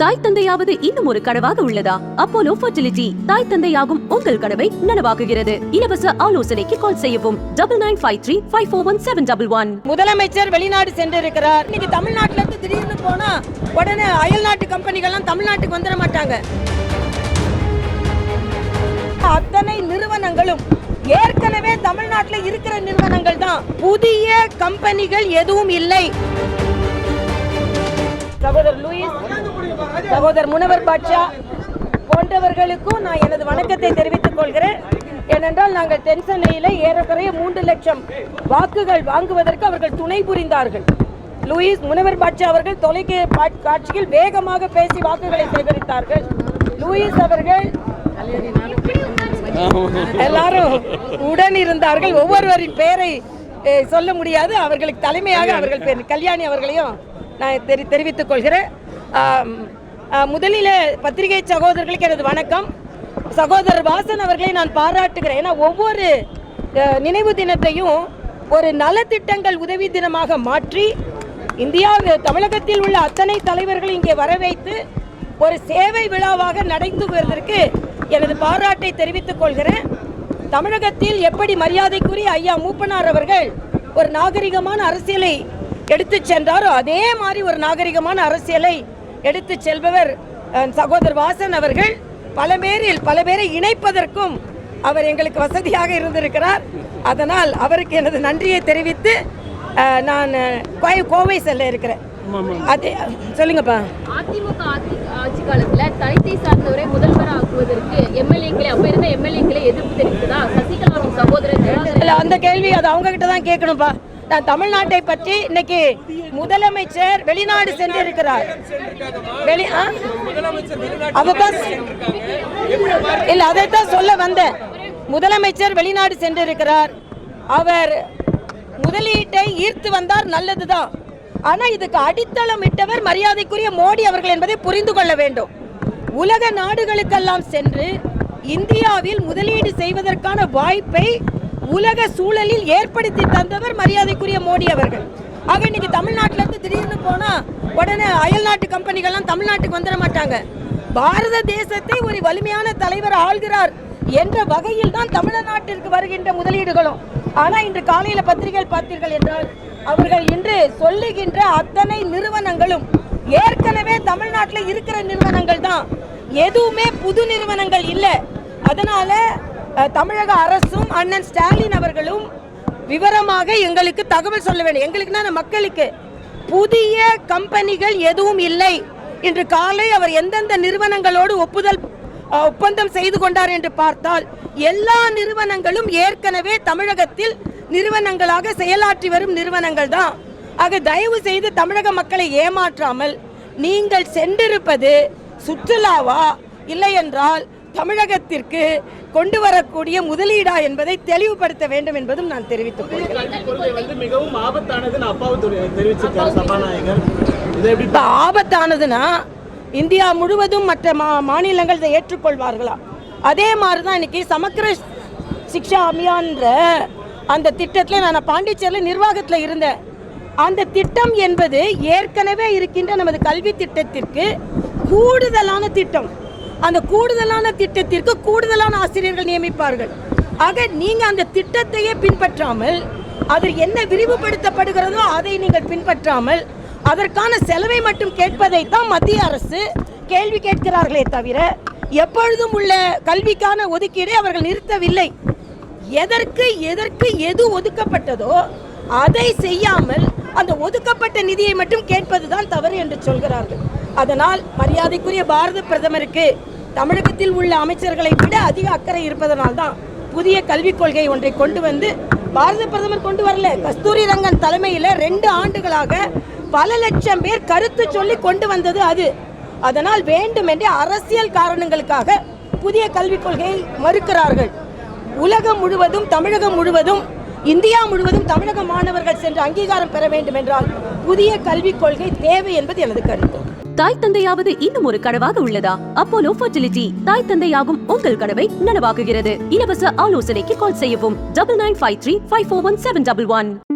தாய் தந்தையாவது இன்னும் ஒரு கனவாக உள்ளதா? அப்போலோ ஃபர்டிலிட்டி தாய் தந்தையாகும் உங்கள் கனவை நனவாக்குகிறது. இலவச ஆலோசனைக்கு கால் செய்யவும் 9953541711. முதலமைச்சர் வெளிநாடு சென்றிருக்கிறார். இன்னைக்கு தமிழ்நாட்டுல இருந்து திடீர்னு போனா உடனே அயல் நாட்டு கம்பெனிகள்லாம் தமிழ்நாட்டுக்கு வந்துட மாட்டாங்க. அத்தனை நிறுவனங்களும் ஏற்கனவே தமிழ்நாட்டில் இருக்கிற நிறுவனங்கள் தான். புதிய கம்பெனிகள் எதுவும் இல்லை. சகோதரர் லூயிஸ், சகோதரர் முனவர் பாட்ஷா போன்றவர்களுக்கும் நான் எனது வணக்கத்தை தெரிவித்துக் கொள்கிறேன். ஏனென்றால் நாங்கள் தென்சென்னையில் ஏறக்குறைய 3 லட்சம் வாக்குகள் வாங்குவதற்கு அவர்கள் துணை புரிந்தார்கள். லூயிஸ் முனவர் பாட்ஷா அவர்கள் தொலைக்காட்சியில் வேகமாக பேசி வாக்குகளை சேகரித்தார்கள். லூயிஸ் அவர்கள் எல்லாரும் உடன் இருந்தார்கள். ஒவ்வொருவரின் பெயரை சொல்ல முடியாது. அவர்களுக்கு தலைமையாக அவர்கள் பேர் கல்யாணி அவர்களையும் நான் தெரிவித்துக் கொள்கிறேன். முதலில் பத்திரிகை சகோதரர்களுக்கு எனது வணக்கம். சகோதரர் வாசன் அவர்களை நான் பாராட்டுகிறேன். ஏன்னா ஒவ்வொரு நினைவு தினத்தையும் ஒரு நலத்திட்டங்கள் உதவி தினமாக மாற்றி தமிழகத்தில் உள்ள அத்தனை தலைவர்கள் இங்கே வரவைத்து ஒரு சேவை விழாவாக நடத்துவதற்கு எனது பாராட்டை தெரிவித்துக் கொள்கிறேன். தமிழகத்தில் எப்படி மரியாதைக்குரிய ஐயா மூப்பனார் அவர்கள் ஒரு நாகரிகமான அரசியலை எடுத்து சென்றாரோ அதே மாதிரி ஒரு நாகரிகமான அரசியலை எடுத்து செல்பவர் சகோதரர் வாசன் அவர்கள். பல பேரை இணைப்பதற்கும் அவர் எங்களுக்கு வசதியாக இருந்திருக்கிறார். அதனால் அவருக்கு எனது நன்றியை தெரிவித்து நான் கோவை செல்ல இருக்கிறேன். சொல்லுங்கப்பா. அதிமுக ஆட்சி காலத்துல தனித்தை சார்ந்தவரை முதல்வர் ஆக்குவதற்கு எம்எல்ஏக்களை எதிர்ப்பு தெரிவித்ததா சசிகலாவின் சகோதரர்? அந்த கேள்வி அது அவங்க கிட்ட தான் கேட்கணும்ப்பா. நான் தமிழ்நாட்டை பற்றி இன்னைக்கு முதலமைச்சர் வெளிநாடு சென்றிருக்கிறார். அதைத்தான் சொல்ல வந்தேன். முதலமைச்சர் வெளிநாடு சென்றிருக்கிறார். அவர் முதலீட்டை ஈர்த்து வந்தார், நல்லதுதான். ஆனா இதுக்கு அடித்தளம் இட்டவர் மரியாதைக்குரிய மோடி அவர்கள் என்பதை புரிந்து கொள்ள வேண்டும். உலக நாடுகளுக்கெல்லாம் சென்று இந்தியாவில் முதலீடு செய்வதற்கான வாய்ப்பை உலக சூழலில் ஏற்படுத்தி தந்தவர் மரியாதைக்குரிய மோடி அவர்கள். ஆக இன்னைக்கு தமிழ்நாட்டில இருந்து திடீர்னு போனா உடனே அயல் நாட்டு கம்பெனிகள்லாம் தமிழ்நாட்டுக்கு வந்துட மாட்டாங்க. பாரத தேசத்தை ஒரு வலிமையான தலைவர் ஆள்கிறார் என்ற வகையில் தான் தமிழ்நாட்டிற்கு வருகின்ற முதலீடுகளும். ஆனா இன்று காலையில பத்திரிகைகள் பார்த்தீர்கள் என்றால் அவர்கள் இன்று சொல்லுகின்ற அத்தனை நிறுவனங்களும் ஏற்கனவே தமிழ்நாட்டில் இருக்கிற நிறுவனங்கள் தான். எதுவுமே புது நிறுவனங்கள் இல்லை. அதனால தமிழக அரசும் அண்ணன் ஸ்டாலின் அவர்களும் விவரமாக எங்களுக்கு தகவல் சொல்ல வேண்டும். எங்களுக்குன்னா மக்களுக்கு புதிய கம்பெனிகள் எதுவும் இல்லை. இன்று காலை அவர் எந்தெந்த நிறுவனங்களோடு ஒப்பந்தம் செய்து கொண்டார் என்று பார்த்தால் எல்லா நிறுவனங்களும் ஏற்கனவே தமிழகத்தில் நிறுவனங்களாக செயலாற்றி வரும் நிறுவனங்கள் தான். ஆக தயவு செய்து தமிழக மக்களை ஏமாற்றாமல் நீங்கள் சென்றிருப்பது சுற்றுலாவா இல்லை என்றால் தமிழகத்திற்கு கொண்டு வரக்கூடிய முதலீடா என்பதை தெளிவுபடுத்த வேண்டும் என்பதும் நான் தெரிவித்துக் கொள்கிறேன். ஆபத்தானதுன்னா இந்தியா முழுவதும் மற்ற மாநிலங்கள் இதை ஏற்றுக்கொள்வார்களா? அதே மாதிரிதான் இன்னைக்கு சமக்கிர சிக்ஷா அபியான்ற அந்த திட்டத்தில் நான் பாண்டிச்சேரியில் நிர்வாகத்தில் இருந்தேன். அந்த திட்டம் என்பது ஏற்கனவே இருக்கின்ற நமது கல்வி திட்டத்திற்கு கூடுதலான திட்டம். அந்த கூடுதலான திட்டத்திற்கு கூடுதலான ஆசிரியர்கள் நியமிப்பார்கள். ஆக நீங்க அந்த திட்டத்தையே பின்பற்றாமல் அதில் என்ன விரிவுபடுத்தப்படுகிறதோ அதை நீங்கள் பின்பற்றாமல் அதற்கான செலவை மட்டும் கேட்பதைத்தான் மத்திய அரசு கேள்வி கேட்கிறார்களே தவிர எப்பொழுதும் உள்ள கல்விக்கான ஒதுக்கீடை அவர்கள் நிறுத்தவில்லை. எதற்கு எது ஒதுக்கப்பட்டதோ அதை செய்யாமல் அந்த ஒதுக்கப்பட்ட நிதியை மட்டும் கேட்பதுதான் தவறு என்று சொல்கிறார்கள். அதனால் மரியாதைக்குரிய பாரத பிரதமருக்கு தமிழகத்தில் உள்ள அமைச்சர்களை விட அதிக அக்கறை இருப்பதனால்தான் புதிய கல்விக் கொள்கை ஒன்றை கொண்டு வந்து பாரத பிரதமர் கொண்டு வரல. கஸ்தூரி ரங்கன் தலைமையில் 2 ஆண்டுகளாக பல லட்சம் பேர் கருத்து சொல்லி கொண்டு வந்தது அது. அதனால் வேண்டுமென்றே அரசியல் காரணங்களுக்காக புதிய கல்விக் கொள்கையை மறுக்கிறார்கள். உலகம் முழுவதும் தமிழகம் முழுவதும் இந்தியா முழுவதும் தமிழக மாணவர்கள் சென்று அங்கீகாரம் பெற வேண்டும் என்றால் புதிய கல்விக் கொள்கை தேவை என்பது எனது கருத்து. தாய் தந்தையாவது இன்னும் ஒரு கனவாக உள்ளதா? அப்போலோ ஃபர்டிலிட்டி தாய் தந்தையாகும் உங்கள் கனவை நனவாக்குகிறது. இலவச ஆலோசனைக்கு கால் செய்யவும் 9953541711.